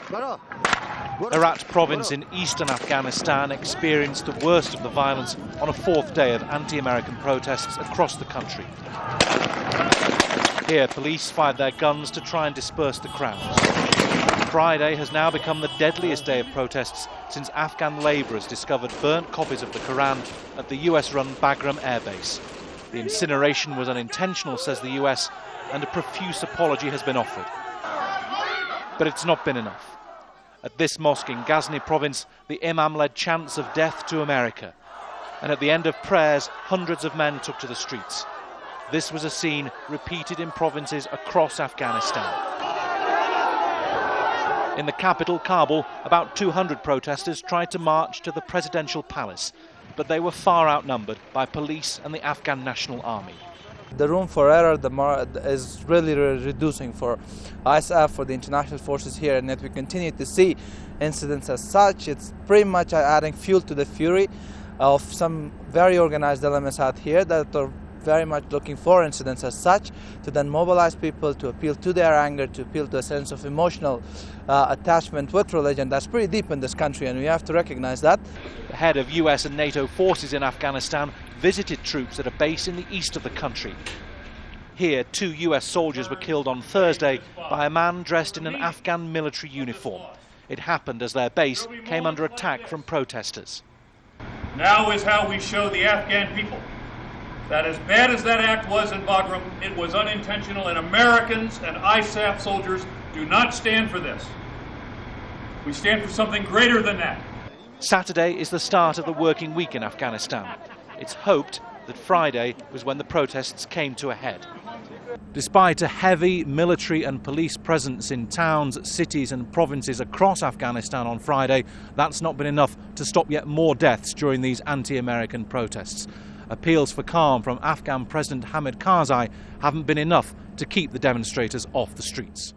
Herat province in eastern Afghanistan experienced the worst of the violence on a fourth day of anti-American protests across the country. Here, police fired their guns to try and disperse the crowds. Friday has now become the deadliest day of protests since Afghan labourers discovered burnt copies of the Quran at the US-run Bagram airbase. The incineration was unintentional, says the US, and a profuse apology has been offered. But it's not been enough. At this mosque in Ghazni province, the imam led chants of death to America. And at the end of prayers, hundreds of men took to the streets. This was a scene repeated in provinces across Afghanistan. In the capital, Kabul, about 200 protesters tried to march to the presidential palace, but they were far outnumbered by police and the Afghan National Army. The room for error is really reducing for ISAF, for the international forces here, and yet we continue to see incidents as such. It's pretty much adding fuel to the fury of some very organized elements out here that are very much looking for incidents as such to then mobilize people, to appeal to their anger, to appeal to a sense of emotional attachment with religion that's pretty deep in this country, and we have to recognize that. The head of US and NATO forces in Afghanistan visited troops at a base in the east of the country. Here, 2 US soldiers were killed on Thursday by a man dressed in an Afghan military uniform. It happened as their base came under attack from protesters. Now is how we show the Afghan people that as bad as that act was in Bagram, it was unintentional, and Americans and ISAF soldiers do not stand for this. We stand for something greater than that. Saturday is the start of the working week in Afghanistan. It's hoped that Friday was when the protests came to a head. Despite a heavy military and police presence in towns, cities and provinces across Afghanistan on Friday, that's not been enough to stop yet more deaths during these anti-American protests. Appeals for calm from Afghan President Hamid Karzai haven't been enough to keep the demonstrators off the streets.